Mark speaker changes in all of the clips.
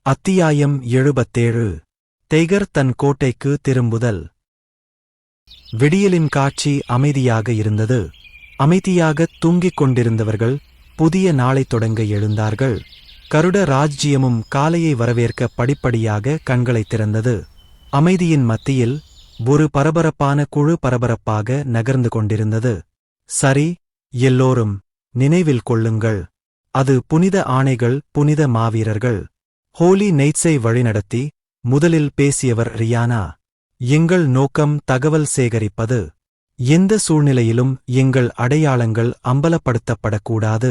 Speaker 1: அத்தியாயம் 77. தேகர் தன் கோட்டைக்கு திரும்புதல். விடியலின் காட்சி அமைதியாக இருந்தது. அமைதியாகத் தூங்கிக் கொண்டிருந்தவர்கள் புதிய நாளைத் தொடங்க எழுந்தார்கள். கருட ராஜ்ஜியமும் காலையை வரவேற்க படிப்படியாக கண்களைத் திறந்தது. அமைதியின் மத்தியில் ஒரு பரபரப்பான குழு பரபரப்பாக நகர்ந்து கொண்டிருந்தது. சரி, எல்லோரும் நினைவில் கொள்ளுங்கள், அது புனித ஆணைகள், புனித மாவீரர்கள். ஹோலி நைட்ஸை வழிநடத்தி முதலில் பேசியவர் ரியானா. எங்கள் நோக்கம் தகவல் சேகரிப்பது. எந்த சூழ்நிலையிலும் எங்கள் அடையாளங்கள் அம்பலப்படுத்தப்படக்கூடாது.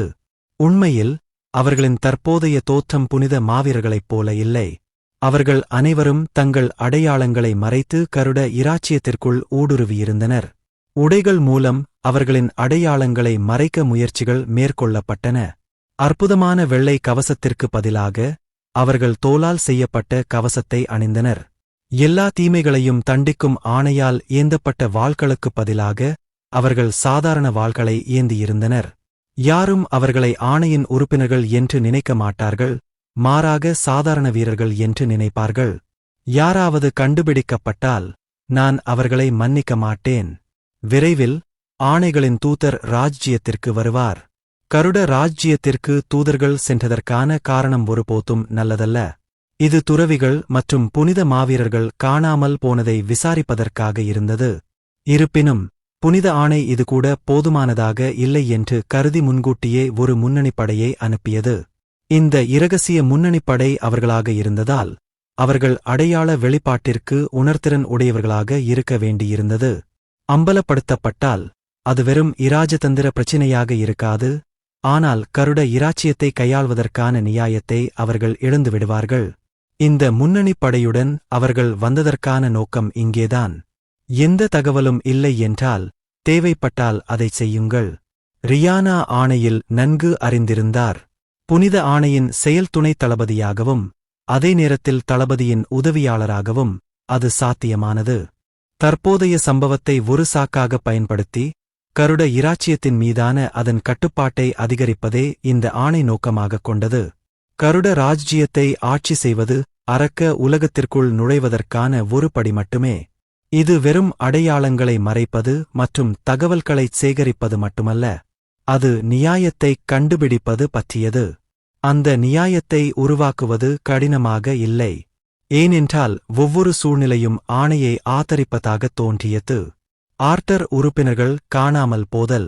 Speaker 1: உண்மையில் அவர்களின் தற்போதைய தோற்றம் புனித மாவீரர்களைப் போல இல்லை. அவர்கள் அனைவரும் தங்கள் அடையாளங்களை மறைத்து கருட இராச்சியத்திற்குள் ஊடுருவியிருந்தனர். உடைகள் மூலம் அவர்களின் அடையாளங்களை மறைக்க முயற்சிகள் மேற்கொள்ளப்பட்டன. அற்புதமான வெள்ளை கவசத்திற்கு பதிலாக அவர்கள் தோலால் செய்யப்பட்ட கவசத்தை அணிந்தனர். எல்லா தீமைகளையும் தண்டிக்கும் ஆணையால் ஏந்தப்பட்ட வாள்களுக்குப் பதிலாக அவர்கள் சாதாரண வாள்களை ஏந்தியிருந்தனர். யாரும் அவர்களை ஆணையின் உறுப்பினர்கள் என்று நினைக்க மாட்டார்கள், மாறாக சாதாரண வீரர்கள் என்று நினைப்பார்கள். யாராவது கண்டுபிடிக்கப்பட்டால் நான் அவர்களை மன்னிக்க மாட்டேன். விரைவில் ஆணைகளின் தூதர் ராஜ்ஜியத்திற்கு வருவார். கருட ராஜ்ஜியத்திற்கு தூதர்கள் சென்றதற்கான காரணம் ஒருபோதும் நல்லதல்ல. இது துறவிகள் மற்றும் புனித மாவீரர்கள் காணாமல் போனதை விசாரிப்பதற்காக இருந்தது. இருப்பினும் புனித ஆணை இதுகூட போதுமானதாக இல்லை என்று கருதி முன்கூட்டியே ஒரு முன்னணிப்படையை அனுப்பியது. இந்த இரகசிய முன்னணிப்படை அவர்களாக இருந்ததால் அவர்கள் அடையாள வெளிப்பாட்டிற்கு உணர்திறன் உடையவர்களாக இருக்க வேண்டியிருந்தது. அம்பலப்படுத்தப்பட்டால் அது வெறும் இராஜதந்திர பிரச்சினையாக இருக்காது, ஆனால் கருட இராச்சியத்தை கையாள்வதற்கான நியாயத்தை அவர்கள் இழந்துவிடுவார்கள். இந்த முன்னணிப் படையுடன் அவர்கள் வந்ததற்கான நோக்கம் இங்கேதான். எந்த தகவலும் இல்லை என்றால் தேவைப்பட்டால் அதைச் செய்யுங்கள். ரியானா ஆணையில் நன்கு அறிந்திருந்தார். புனித ஆணையின் செயல் துணைத் தளபதியாகவும் அதே நேரத்தில் தளபதியின் உதவியாளராகவும் அது சாத்தியமானது. தற்போதைய சம்பவத்தை ஒரு சாக்காக பயன்படுத்தி கருட இராச்சியத்தின் மீதான அதன் கட்டுப்பாட்டை அதிகரிப்பதே இந்த ஆணை நோக்கமாகக் கொண்டது. கருட ராஜ்ஜியத்தை ஆட்சி செய்வது அரக்க உலகத்திற்குள் நுழைவதற்கான ஒரு படி மட்டுமே. இது வெறும் அடையாளங்களை மறைப்பது மற்றும் தகவல்களைச் சேகரிப்பது மட்டுமல்ல, அது நியாயத்தைக் கண்டுபிடிப்பது பற்றியது. அந்த நியாயத்தை உருவாக்குவது கடினமாக இல்லை, ஏனென்றால் ஒவ்வொரு சூழ்நிலையும் ஆணையை ஆதரிப்பதாகத் தோன்றியது. ஆர்டர் உறுப்பினர்கள் காணாமல் போதல்.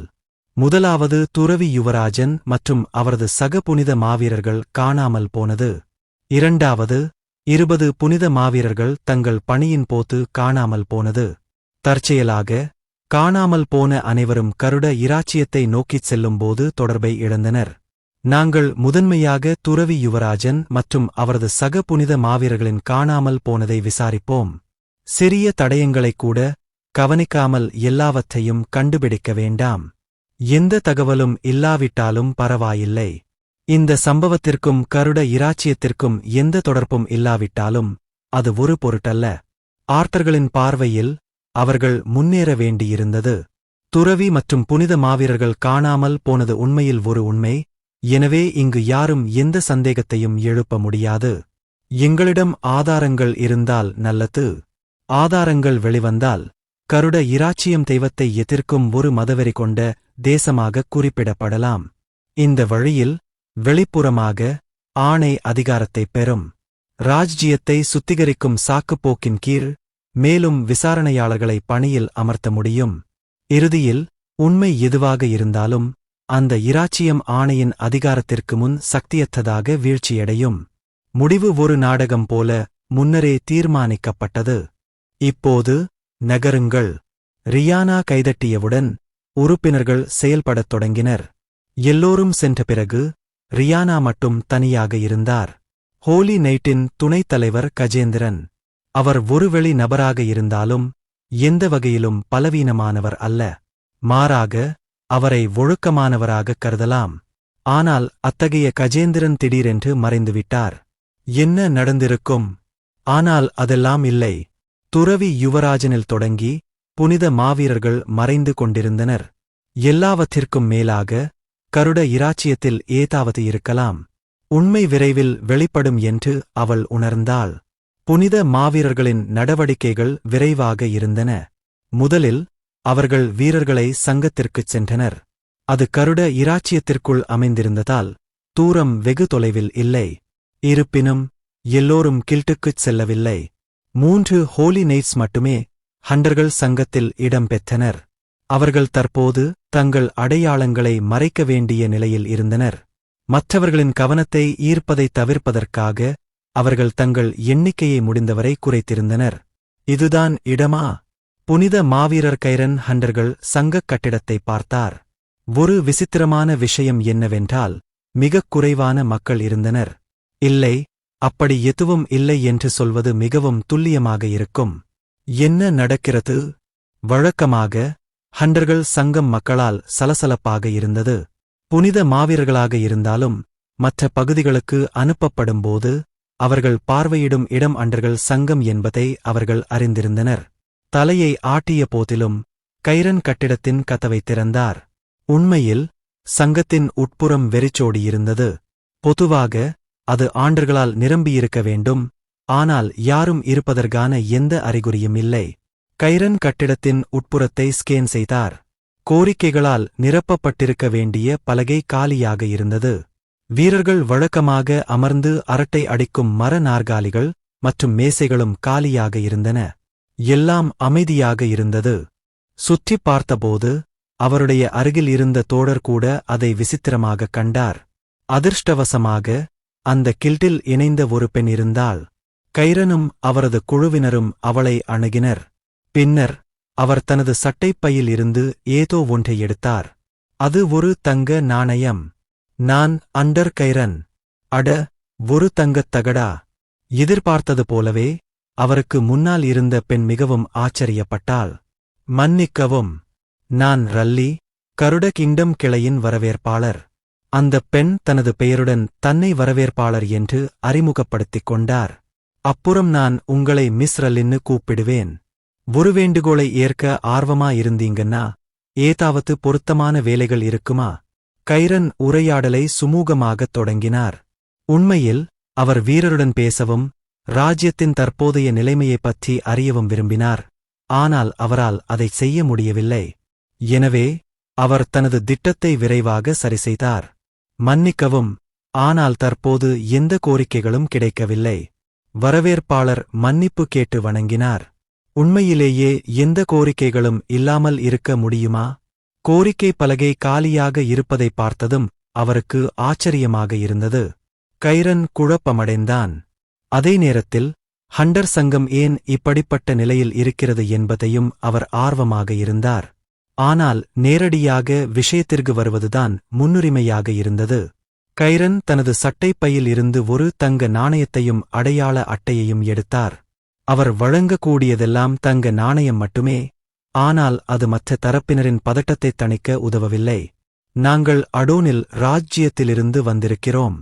Speaker 1: முதலாவது துறவி யுவராஜன் மற்றும் அவரது சக புனித மாவீரர்கள் காணாமல் போனது. இரண்டாவது 20 புனித மாவீரர்கள் தங்கள் பணியின் போது காணாமல் போனது. தற்செயலாக காணாமல் போன அனைவரும் கருட இராச்சியத்தை நோக்கிச் செல்லும்போது தொடர்பை இழந்தனர். நாங்கள் முதன்மையாக துறவி யுவராஜன் மற்றும் அவரது சக புனித மாவீரர்களின் காணாமல் போனதை விசாரிப்போம். சிறிய தடயங்களைக் கூட கவனிக்காமல் எல்லாவற்றையும் கண்டுபிடிக்க வேண்டாம். எந்த தகவலும் இல்லாவிட்டாலும் பரவாயில்லை. இந்த சம்பவத்திற்கும் கருட இராச்சியத்திற்கும் எந்த தொடர்பும் இல்லாவிட்டாலும் அது ஒரு பொருட்டல்ல. ஆர்டர்களின் பார்வையில் அவர்கள் முன்னேற வேண்டியிருந்தது. துறவி மற்றும் புனித மாவீரர்கள் காணாமல் போனது உண்மையில் ஒரு உண்மை, எனவே இங்கு யாரும் எந்த சந்தேகத்தையும் எழுப்ப முடியாது. எங்களிடம் ஆதாரங்கள் இருந்தால் நல்லது. ஆதாரங்கள் வெளிவந்தால் கருட இராச்சியம் தெய்வத்தை எதிர்க்கும் ஒரு மதவெறி கொண்ட தேசமாக குறிப்பிடப்படலாம். இந்த வழியில் வெளிப்புறமாக ஆணை அதிகாரத்தைப் பெறும். ராஜ்ஜியத்தை சுத்திகரிக்கும் சாக்குப்போக்கின் கீழ் மேலும் விசாரணையாளர்களை பணியில் அமர்த்த முடியும். இறுதியில் உண்மை எதுவாக இருந்தாலும் அந்த இராச்சியம் ஆணையின் அதிகாரத்திற்கு முன் சக்தியற்றதாக வீழ்ச்சியடையும். முடிவு ஒரு நாடகம் போல முன்னரே தீர்மானிக்கப்பட்டது. இப்போது நகருங்கள். ரியானா கைதட்டியவுடன் உறுப்பினர்கள் செயல்படத் தொடங்கினர். எல்லோரும் சென்ற பிறகு ரியானா மட்டும் தனியாக இருந்தார். ஹோலி நைட்டின் துணைத் தலைவர் கஜேந்திரன். அவர் ஒரு வெளி நபராக இருந்தாலும் எந்த வகையிலும் பலவீனமானவர் அல்ல. மாறாக அவரை ஒழுக்கமானவராகக் கருதலாம். ஆனால் அத்தகைய கஜேந்திரன் திடீரென்று மறைந்துவிட்டார். என்ன நடந்திருக்கும்? ஆனால் அதெல்லாம் இல்லை. துறவி யுவராஜனில் தொடங்கி புனித மாவீரர்கள் மறைந்து கொண்டிருந்தனர். எல்லாவற்றிற்கும் மேலாக கருட இராச்சியத்தில் ஏதாவது இருக்கலாம். உண்மை விரைவில் வெளிப்படும் என்று அவள் உணர்ந்தாள். புனித மாவீரர்களின் நடவடிக்கைகள் விரைவாக இருந்தன. முதலில் அவர்கள் வீரர்களை சங்கத்திற்குச் சென்றனர். அது கருட இராச்சியத்திற்குள் அமைந்திருந்ததால் தூரம் வெகு தொலைவில் இல்லை. இருப்பினும் எல்லோரும் கில்ட்டுக்குச் செல்லவில்லை. 3 ஹோலி நைட்ஸ் மட்டுமே ஹண்டர்கள் சங்கத்தில் இடம் பெற்றனர். அவர்கள் தற்போது தங்கள் அடையாளங்களை மறைக்க வேண்டிய நிலையில் இருந்தனர். மற்றவர்களின் கவனத்தை ஈர்ப்பதை தவிர்ப்பதற்காக அவர்கள் தங்கள் எண்ணிக்கையை முடிந்தவரை குறைத்திருந்தனர். இதுதான் இடமா? புனித மாவீரர் கைரன் ஹண்டர்கள் சங்கக் கட்டிடத்தை பார்த்தார். ஒரு விசித்திரமான விஷயம் என்னவென்றால் மிகக் குறைவான மக்கள் இருந்தனர். இல்லை, அப்படி எதுவும் இல்லை என்று சொல்வது மிகவும் துல்லியமாக இருக்கும். என்ன நடக்கிறது? வழக்கமாக ஹண்டர்கள் சங்கம் மக்களால் சலசலப்பாக இருந்தது. புனித மாவீரர்களாக இருந்தாலும் மற்ற பகுதிகளுக்கு அனுப்பப்படும்போது அவர்கள் பார்வையிடும் இடம் அண்டர்கள் சங்கம் என்பதை அவர்கள் அறிந்திருந்தனர். தலையை ஆட்டிய போதிலும் கைரன் கட்டிடத்தின் கதவை திறந்தார். உண்மையில் சங்கத்தின் உட்புறம் வெறிச்சோடியிருந்தது. பொதுவாக அது ஆண்டர்களால் நிரம்பியிருக்க வேண்டும். ஆனால் யாரும் இருப்பதற்கான எந்த அறிகுறியும் இல்லை. கைரன் கட்டிடத்தின் உட்புறத்தை ஸ்கேன் செய்தார். கோரிக்கைகளால் நிரப்பப்பட்டிருக்க வேண்டிய பலகை காலியாக இருந்தது. வீரர்கள் வழக்கமாக அமர்ந்து அரட்டை அடிக்கும் மர நாற்காலிகள் மற்றும் மேசைகளும் காலியாக இருந்தன. எல்லாம் அமைதியாக இருந்தது. சுற்றிப் பார்த்தபோது அவருடைய அருகில் இருந்த தோழர் கூட அதை விசித்திரமாகக் கண்டார். அதிர்ஷ்டவசமாக அந்த கில்ட்டில் இணைந்த ஒரு பெண் இருந்தாள். கைரனும் அவரது குழுவினரும் அவளை அணுகினர். பின்னர் அவர் தனது சட்டைப்பையில் இருந்து ஏதோ ஒன்றை எடுத்தார். அது ஒரு தங்க நாணயம். நான் அண்டர் கைரன். அட, ஒரு தங்கத் தகடா! எதிர்பார்த்தது போலவே அவருக்கு முன்னால் இருந்த பெண் மிகவும் ஆச்சரியப்பட்டாள். மன்னிக்கவும், நான் ரல்லி, கருட கிங்டம் கிளையின் வரவேற்பாளர். அந்தப் பெண் தனது பெயருடன் தன்னை வரவேற்பாளர் என்று அறிமுகப்படுத்திக் கொண்டார். அப்புறம் நான் உங்களை மிஸ் ரல்லின்னு கூப்பிடுவேன். ஒரு வேண்டுகோளை ஏற்க ஆர்வமாயிருந்தீங்கன்னா ஏதாவது பொருத்தமான வேலைகள் இருக்குமா? கைரன் உரையாடலை சுமூகமாகத் தொடங்கினார். உண்மையில் அவர் வீரருடன் பேசவும் ராஜ்யத்தின் தற்போதைய நிலைமையைப் பற்றி அறியவும் விரும்பினார். ஆனால் அவரால் அதைச் செய்ய முடியவில்லை. எனவே அவர் தனது திட்டத்தை விரைவாக சரிசெய்தார். மன்னிக்கவும், ஆனால் தற்போது எந்த கோரிக்கைகளும் கிடைக்கவில்லை. வரவேற்பாளர் மன்னிப்பு கேட்டு வணங்கினார். உண்மையிலேயே எந்த கோரிக்கைகளும் இல்லாமல் இருக்க முடியுமா? கோரிக்கை பலகை காலியாக இருப்பதைப் பார்த்ததும் அவருக்கு ஆச்சரியமாக இருந்தது. கைரன் குழப்பமடைந்தான். அதே நேரத்தில் ஹண்டர் சங்கம் ஏன் இப்படிப்பட்ட நிலையில் இருக்கிறது என்பதையும் அவர் ஆர்வமாக இருந்தார். ஆனால் நேரடியாக விஷயத்திற்கு வருவதுதான் முன்னுரிமையாக இருந்தது. கைரன் தனது சட்டைப்பையில் இருந்து ஒரு தங்க நாணயத்தையும் அடையாள அட்டையையும் எடுத்தார். அவர் வழங்கக்கூடியதெல்லாம் தங்க நாணயம் மட்டுமே. ஆனால் அது மற்ற தரப்பினரின் பதட்டத்தைத் தணிக்க உதவவில்லை. நாங்கள் அடோனில் ராஜ்ஜியத்திலிருந்து வந்திருக்கிறோம்.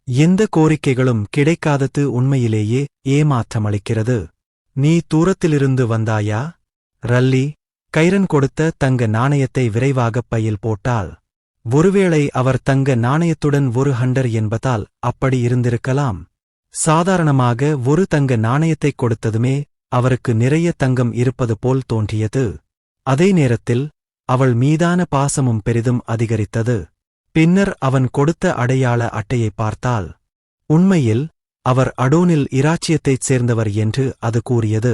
Speaker 1: எந்த கோரிக்கைகளும் கிடைக்காதது உண்மையிலேயே ஏமாற்றமளிக்கிறது. நீ தூரத்திலிருந்து வந்தாயா? ரல்லி கைரன் கொடுத்த தங்க நாணயத்தை விரைவாகப் பையில் போட்டாள். ஒருவேளை அவர் தங்க நாணயத்துடன் ஒரு ஹண்டர் என்பதால் அப்படி இருந்திருக்கலாம். சாதாரணமாக ஒரு தங்க நாணயத்தைக் கொடுத்ததுமே அவருக்கு நிறைய தங்கம் இருப்பது போல் தோன்றியது. அதே நேரத்தில் அவள் மீதான பாசமும் பெரிதும் அதிகரித்தது. பின்னர் அவன் கொடுத்த அடையாள அட்டையை பார்த்தாள். உண்மையில் அவர் அடோனில் இராச்சியத்தைச் சேர்ந்தவர் என்று அது கூறியது.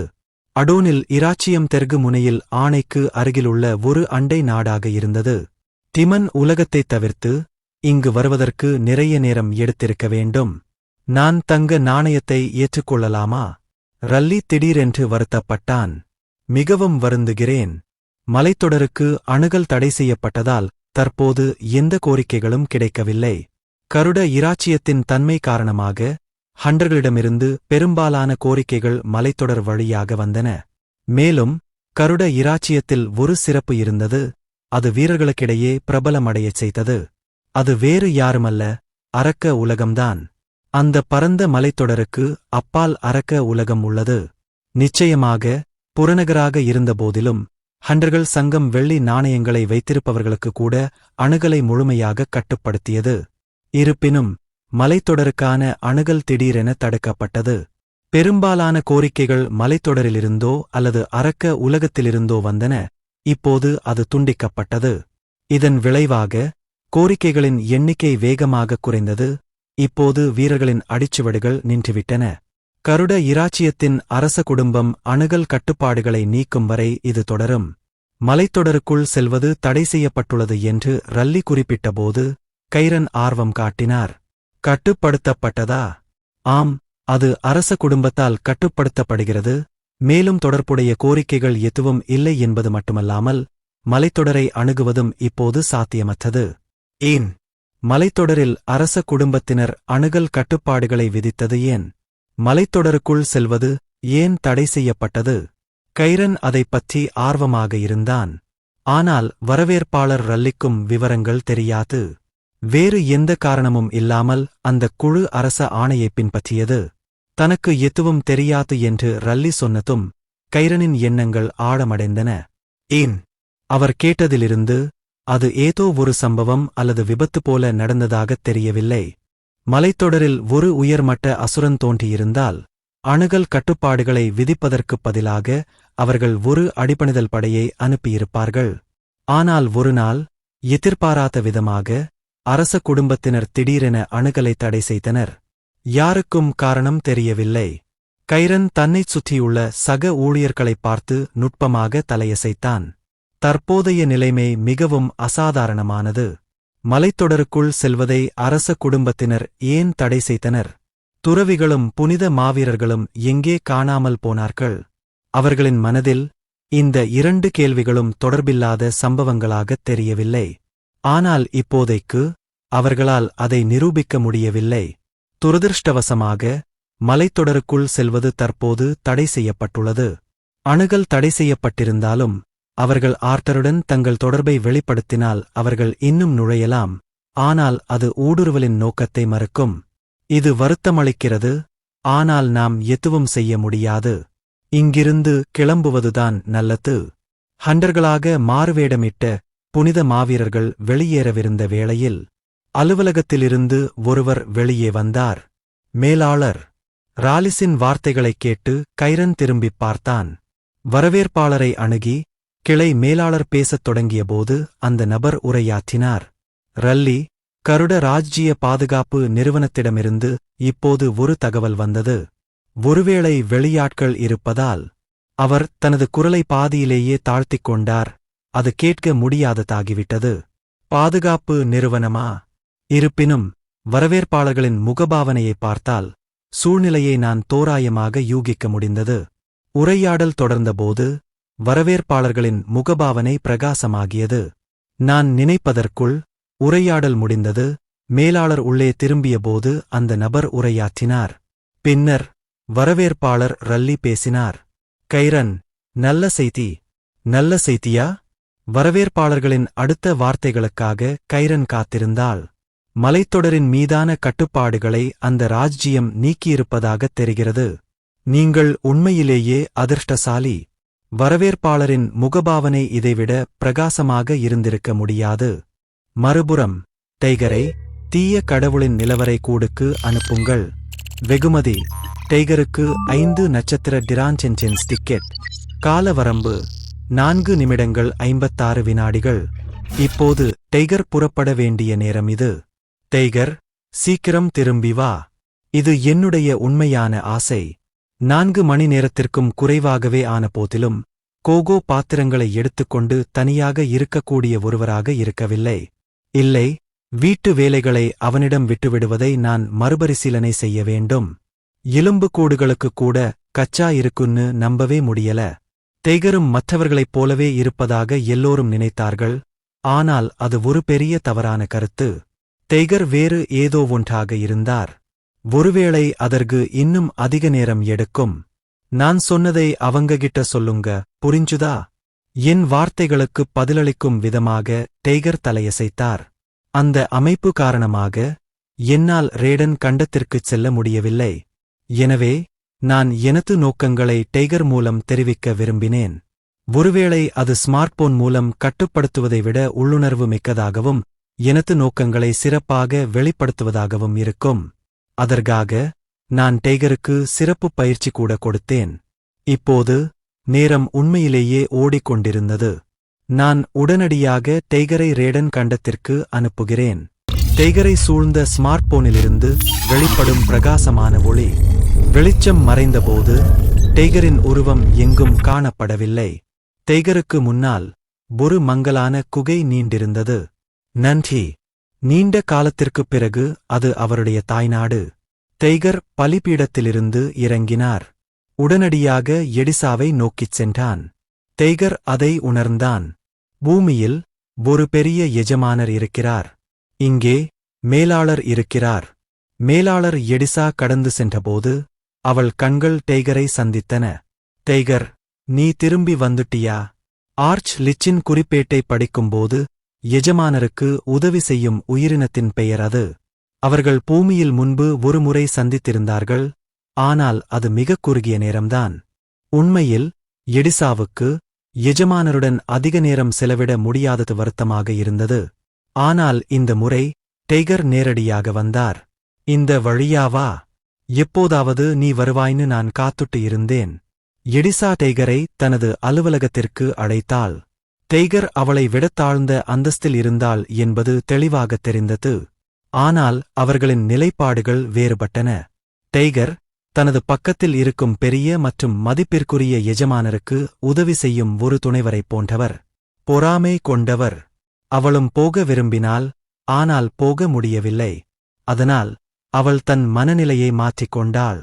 Speaker 1: அடோனில் இராச்சியம் தெற்கு முனையில் ஆணைக்கு அருகிலுள்ள ஒரு அண்டை நாடாக இருந்தது. டிமன் உலகத்தைத் தவிர்த்து இங்கு வருவதற்கு நிறைய நேரம் எடுத்திருக்க வேண்டும். நான் தங்க நாணயத்தை ஏற்றுக்கொள்ளலாமா? ரல்லி திடீரென்று வருத்தப்பட்டான். மிகவும் வருந்துகிறேன். மலைத்தொடருக்கு அணுகல் தடை செய்யப்பட்டதால் தற்போது எந்த கோரிக்கைகளும் கிடைக்கவில்லை. கருட இராச்சியத்தின் தன்மை காரணமாக ஹண்டர்களிடமிருந்து பெரும்பாலான கோரிக்கைகள் மலைத்தொடர் வழியாக வந்தன. மேலும் கருட இராச்சியத்தில் ஒரு சிறப்பு இருந்தது. அது வீரர்களுக்கிடையே பிரபலமடையச் செய்தது. அது வேறு யாருமல்ல, அரக்க உலகம்தான். அந்த பரந்த மலைத்தொடருக்கு அப்பால் அரக்க உலகம் உள்ளது. நிச்சயமாக புறநகராக இருந்தபோதிலும் ஹண்டர்கள் சங்கம் வெள்ளி நாணயங்களை வைத்திருப்பவர்களுக்கு கூட அணுகலை முழுமையாக கட்டுப்படுத்தியது. இருப்பினும் மலைத்தொடருக்கான அணுகல் திடீரென தடுக்கப்பட்டது. பெரும்பாலான கோரிக்கைகள் மலைத்தொடரிலிருந்தோ அல்லது அரக்க உலகத்திலிருந்தோ வந்தன. இப்போது அது துண்டிக்கப்பட்டது. இதன் விளைவாக கோரிக்கைகளின் எண்ணிக்கை வேகமாக குறைந்தது. இப்போது வீரர்களின் அடிச்சுவடுகள் நின்றுவிட்டன. கருட இராச்சியத்தின் அரச குடும்பம் அணுகல் கட்டுப்பாடுகளை நீக்கும் வரை இது தொடரும். மலைத்தொடருக்குள் செல்வது தடை செய்யப்பட்டுள்ளது என்று ரல்லி குறிப்பிட்டபோது கைரன் ஆர்வம் காட்டினார். கட்டுப்படுத்தப்பட்டதா? ஆம், அது அரச குடும்பத்தால் கட்டுப்படுத்தப்படுகிறது. மேலும் தொடர்புடைய கோரிக்கைகள் எதுவும் இல்லை என்பது மட்டுமல்லாமல் மலைத்தொடரை அணுகுவதும் இப்போது சாத்தியமற்றது. ஏன் மலைத்தொடரில் அரச குடும்பத்தினர் அணுகல் கட்டுப்பாடுகளை விதித்தது ஏன்? மலைத்தொடருக்குள் செல்வது ஏன் தடை செய்யப்பட்டது? கைரன் அதைப் பற்றி ஆர்வமாக இருந்தான். ஆனால் வரவேற்பாளர் ரல்லிக்கும் விவரங்கள் தெரியாது. வேறு எந்த காரணமும் இல்லாமல் அந்தக் குழு அரச ஆணையை பின்பற்றியது. தனக்கு எதுவும் தெரியாது என்று ரல்லி சொன்னதும் கைரனின் எண்ணங்கள் ஆழமடைந்தன. ஏன்? அவர் கேட்டதிலிருந்து அது ஏதோ ஒரு சம்பவம் அல்லது விபத்து போல நடந்ததாகத் தெரியவில்லை. மலைத்தொடரில் ஒரு உயர்மட்ட அசுரன் தோன்றியிருந்தால் அணுகல் கட்டுப்பாடுகளை விதிப்பதற்குப் பதிலாக அவர்கள் ஒரு அடிபணிதல் படையை அனுப்பியிருப்பார்கள். ஆனால் ஒருநாள் எதிர்பாராத விதமாக அரச குடும்பத்தினர் திடீரென அணுகலை தடை செய்தனர். யாருக்கும் காரணம் தெரியவில்லை. கைரன் தன்னைச் சுற்றியுள்ள சக ஊழியர்களைப் பார்த்து நுட்பமாக தலையசைத்தான். தற்போதைய நிலைமை மிகவும் அசாதாரணமானது. மலைத்தொடருக்குள் செல்வதை அரச குடும்பத்தினர் ஏன் தடை செய்தனர்? துறவிகளும் புனித மாவீரர்களும் எங்கே காணாமல் போனார்கள்? அவர்களின் மனதில் இந்த 2 கேள்விகளும் தொடர்பில்லாத சம்பவங்களாகத் தெரியவில்லை. ஆனால் இப்போதைக்கு அவர்களால் அதை நிரூபிக்க முடியவில்லை. துரதிர்ஷ்டவசமாக மலைத்தொடருக்குள் செல்வது தற்போது தடை செய்யப்பட்டுள்ளது. அணுகல் தடை செய்யப்பட்டிருந்தாலும் அவர்கள் ஆர்த்தருடன் தங்கள் தொடர்பை வெளிப்படுத்தினால் அவர்கள் இன்னும் நுழையலாம். ஆனால் அது ஊடுருவலின் நோக்கத்தை மறுக்கும். இது வருத்தமளிக்கிறது. ஆனால் நாம் எதுவும் செய்ய முடியாது. இங்கிருந்து கிளம்புவதுதான் நல்லது. ஹண்டர்களாக மாறுவேடமிட்ட புனித மாவீரர்கள் வெளியேறவிருந்த வேளையில் அலுவலகத்திலிருந்து ஒருவர் வெளியே வந்தார். மேலாளர் ராலிஸின் வார்த்தைகளைக் கேட்டு கைரன் திரும்பிப் பார்த்தான். வரவேற்பாளரை அணுகி கிளை மேலாளர் பேசத் தொடங்கியபோது அந்த நபர் உரையாற்றினார். ரல்லி, கருட ராஜ்ஜிய பாதுகாப்பு நிறுவனத்திடமிருந்து இப்போது ஒரு தகவல் வந்தது. ஒருவேளை வெளியாட்கள் இருப்பதால். அவர் தனது குரலை பாதியிலேயே தாழ்த்திக் கொண்டார். அது கேட்க முடியாததாகிவிட்டது. பாதுகாப்பு நிறுவனமா? இருப்பினும் வரவேற்பாளர்களின் முகபாவனையை பார்த்தால் சூழ்நிலையை நான் தோராயமாக யூகிக்க முடிந்தது. உரையாடல் தொடர்ந்தபோது வரவேற்பாளர்களின் முகபாவனை பிரகாசமாகியது. நான் நினைப்பதற்குள் உரையாடல் முடிந்தது. மேலாளர் உள்ளே திரும்பியபோது அந்த நபர் உரையாற்றினார். பின்னர் வரவேற்பாளர் ரல்லி பேசினார். கைரன், நல்ல செய்தி. நல்ல செய்தியா? வரவேற்பாளர்களின் அடுத்த வார்த்தைகளுக்காக கைரன் காத்திருந்தாள். மலைத்தொடரின் மீதான கட்டுப்பாடுகளை அந்த ராஜ்ஜியம் நீக்கியிருப்பதாகத் தெரிகிறது. நீங்கள் உண்மையிலேயே அதிர்ஷ்டசாலி. வரவேற்பாளரின் முகபாவனை இதைவிட பிரகாசமாக இருந்திருக்க முடியாது. மறுபுறம், டைகரை தீய கடவுளின் நிலவரை கூடுக்கு அனுப்புங்கள். வெகுமதி: டைகருக்கு 5 நட்சத்திர டிரான்சென்சென்ஸ் டிக்கெட். காலவரம்பு 4 நிமிடங்கள் 56 வினாடிகள். இப்போது டைகர் புறப்பட வேண்டிய நேரம் இது. டைகர், சீக்கிரம் திரும்பி வா. இது என்னுடைய உண்மையான ஆசை. 4 மணி நேரத்திற்கும் குறைவாகவே ஆன போதிலும் கோகோ பாத்திரங்களை எடுத்துக்கொண்டு தனியாக இருக்கக்கூடிய ஒருவராக இருக்கவில்லை. இல்லை, வீட்டு வேலைகளை அவனிடம் விட்டுவிடுவதை நான் மறுபரிசீலனை செய்ய வேண்டும். எலும்புக்கூடுகளுக்கு கூட கச்சா இருக்குன்னு நம்பவே முடியல. டைகரும் மற்றவர்களைப் போலவே இருப்பதாக எல்லோரும் நினைத்தார்கள். ஆனால் அது ஒரு பெரிய தவறான கருத்து. டைகர் வேறு ஏதோ ஒன்றாக இருந்தார். ஒருவேளை அதற்கு இன்னும் அதிக நேரம் எடுக்கும். நான் சொன்னதை அவங்ககிட்ட சொல்லுங்க, புரிஞ்சுதா? என் வார்த்தைகளுக்கு பதிலளிக்கும் விதமாக டைகர் தலையசைத்தார். அந்த அமைப்பு காரணமாக என்னால் ரேடன் கண்டத்திற்குச் செல்ல முடியவில்லை. எனவே நான் எனது நோக்கங்களை டைகர் மூலம் தெரிவிக்க விரும்பினேன். ஒருவேளை அது ஸ்மார்ட்போன் மூலம் கட்டுப்படுத்துவதை விட உள்ளுணர்வு மிக்கதாகவும் எனது நோக்கங்களை சிறப்பாக வெளிப்படுத்துவதாகவும் இருக்கும். அதற்காக நான் டைகருக்கு சிறப்பு பயிற்சி கூட கொடுத்தேன். இப்போது நேரம் உண்மையிலேயே ஓடிக்கொண்டிருந்தது. நான் உடனடியாக டைகரை ரேடன் கண்டத்திற்கு அனுப்புகிறேன். டைகரை சூழ்ந்த ஸ்மார்ட் போனிலிருந்து வெளிப்படும் பிரகாசமான ஒளி. வெளிச்சம் மறைந்தபோது டைகரின் உருவம் எங்கும் காணப்படவில்லை. டைகருக்கு முன்னால் ஒரு மங்கலான குகை நீண்டிருந்தது. நன்றி. நீண்ட காலத்திற்குப் பிறகு அது அவருடைய தாய்நாடு. டைகர் பலிபீடத்திலிருந்து இறங்கினார். உடனடியாக எடிசாவை நோக்கிச் சென்றான். டைகர் அதை உணர்ந்தான். பூமியில் ஒரு பெரிய எஜமானர் இருக்கிறார். இங்கே மேலாளர் இருக்கிறார். மேலாளர் எடிசா கடந்து சென்றபோது அவள் கண்கள் டைகரை சந்தித்தன. டைகர், நீ திரும்பி வந்துட்டியா? ஆர்ச் லிச்சின் குறிப்பேட்டை படிக்கும்போது எஜமானருக்கு உதவி செய்யும் உயிரினத்தின் பெயர் அது. அவர்கள் பூமியில் முன்பு ஒருமுறை சந்தித்திருந்தார்கள், ஆனால் அது மிகக் குறுகிய நேரம்தான். உண்மையில் எடிசாவுக்கு எஜமானருடன் அதிக நேரம் செலவிட முடியாதது வருத்தமாக இருந்தது. ஆனால் இந்த முறை டைகர் நேரடியாக வந்தார். இந்த வழியாவா? எப்போதாவது நீ வருவாய்னு நான் காத்துட்டு இருந்தேன். எடிசா டைகரை தனது அலுவலகத்திற்கு அழைத்தாள். டைகர் அவளை விடத் தாழ்ந்த அந்தஸ்தில் இருந்தாள் என்பது தெளிவாகத் தெரிந்தது. ஆனால் அவர்களின் நிலைப்பாடுகள் வேறுபட்டன. டைகர் தனது பக்கத்தில் இருக்கும் பெரிய மற்றும் மதிப்பிற்குரிய எஜமானருக்கு உதவி செய்யும் ஒரு துணைவரைப் போன்றவர். பொறாமை கொண்டவர். அவளும் போக விரும்பினாள், ஆனால் போக முடியவில்லை. அதனால் அவள் தன் மனநிலையை மாற்றிக்கொண்டாள்.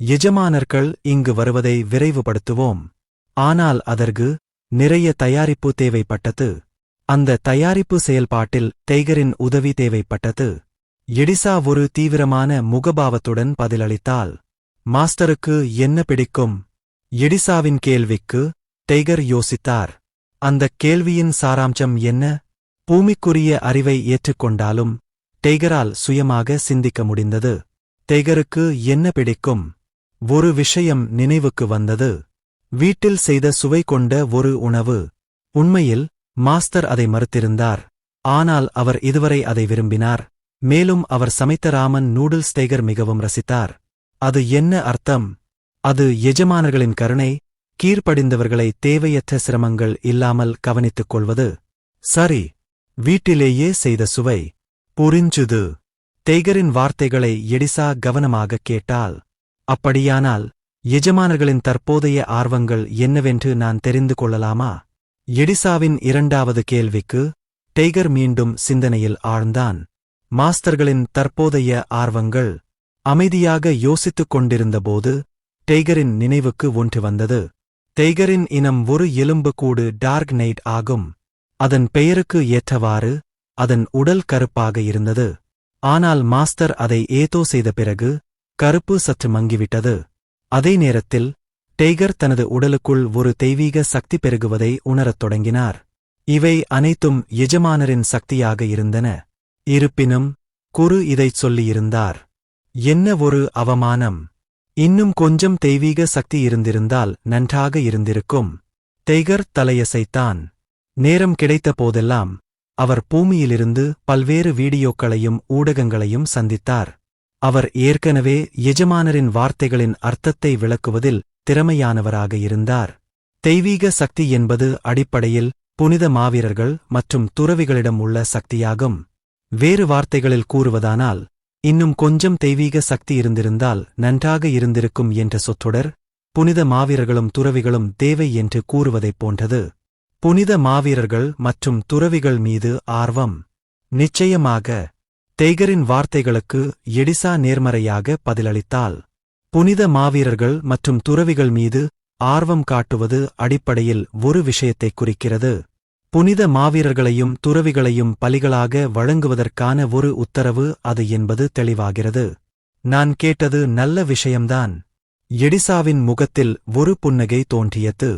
Speaker 1: எஜமானர்கள் இங்கு வருவதை விரைவுபடுத்துவோம். ஆனால் அதற்கு நிறைய தயாரிப்பு தேவைப்பட்டது. அந்த தயாரிப்பு செயல்பாட்டில் டைகரின் உதவி தேவைப்பட்டது. எடிசா ஒரு தீவிரமான முகபாவத்துடன் பதிலளித்தாள். மாஸ்டருக்கு என்ன பிடிக்கும்? எடிசாவின் கேள்விக்கு டைகர் யோசித்தார். அந்தக் கேள்வியின் சாராம்சம் என்ன? பூமிக்குரிய அறிவை ஏற்றுக்கொண்டாலும் டைகரால் சுயமாக சிந்திக்க முடிந்தது. டைகருக்கு என்ன பிடிக்கும்? ஒரு விஷயம் நினைவுக்கு வந்தது. வீட்டில் செய்த சுவை கொண்ட ஒரு உணவு. உண்மையில் மாஸ்டர் அதை மறுத்திருந்தார். ஆனால் அவர் இதுவரை அதை விரும்பினார். மேலும் அவர் சமைத்த ராமன் நூடுல்ஸ் டைகர் மிகவும் ரசித்தார். அது என்ன அர்த்தம்? அது எஜமானர்களின் கருணை, கீழ்ப்படிந்தவர்களை தேவையற்ற சிரமங்கள் இல்லாமல் கவனித்துக் கொள்வது. சரி, வீட்டிலேயே செய்த சுவை. புரிஞ்சுது. டைகரின் வார்த்தைகளை எடிசா கவனமாகக் கேட்டாள். அப்படியானால் எஜமானர்களின் தற்போதைய ஆர்வங்கள் என்னவென்று நான் தெரிந்து கொள்ளலாமா? எடிசாவின் இரண்டாவது கேள்விக்கு டைகர் மீண்டும் சிந்தனையில் ஆழ்ந்தான். மாஸ்டர்களின் தற்போதைய ஆர்வங்கள். அமைதியாக யோசித்துக் கொண்டிருந்தபோது டைகரின் நினைவுக்கு ஒன்று வந்தது. டைகரின் இனம் ஒரு எலும்புக்கூடு டார்க் நைட் ஆகும். அதன் பெயருக்கு ஏற்றவாறு அதன் உடல் கருப்பாக இருந்தது. ஆனால் மாஸ்டர் அதை ஏதோ செய்த பிறகு கருப்பு சற்று மங்கிவிட்டது. அதே நேரத்தில் டைகர் தனது உடலுக்குள் ஒரு தெய்வீக சக்தி பெருகுவதை உணரத் தொடங்கினார். இவை அனைத்தும் எஜமானரின் சக்தியாக இருந்தன. இருப்பினும் குரு இதைச் சொல்லியிருந்தார். என்ன ஒரு அவமானம்! இன்னும் கொஞ்சம் தெய்வீக சக்தி இருந்திருந்தால் நன்றாக இருந்திருக்கும். டைகர் தலையசைத்தான். நேரம் கிடைத்த போதெல்லாம் அவர் பூமியிலிருந்து பல்வேறு வீடியோக்களையும் ஊடகங்களையும் சந்தித்தார். அவர் ஏற்கனவே எஜமானரின் வார்த்தைகளின் அர்த்தத்தை விளக்குவதில் திறமையானவராக இருந்தார். தெய்வீக சக்தி என்பது அடிப்படையில் புனித மாவீரர்கள் மற்றும் துறவிகளிடம் உள்ள சக்தியாகும். வேறு வார்த்தைகளில் கூறுவதானால், இன்னும் கொஞ்சம் தெய்வீக சக்தி இருந்திருந்தால் நன்றாக இருந்திருக்கும் என்ற சொற்றொடர் புனித மாவீரர்களும் துறவிகளும் தேவை என்று கூறுவதைப் போன்றது. புனித மாவீரர்கள் மற்றும் துறவிகள் மீது ஆர்வம். நிச்சயமாக. டைகரின் வார்த்தைகளுக்கு எடிசா நேர்மறையாக பதிலளித்தாள். புனித மாவீரர்கள் மற்றும் துறவிகள் மீது ஆர்வம் காட்டுவது அடிப்படையில் ஒரு விஷயத்தைக் குறிக்கிறது. புனித மாவீரர்களையும் துறவிகளையும் பலிகளாக வழங்குவதற்கான ஒரு உத்தரவு அது என்பது தெளிவாகிறது. நான் கேட்டது நல்ல விஷயம்தான். எடிசாவின் முகத்தில் ஒரு புன்னகை தோன்றியது.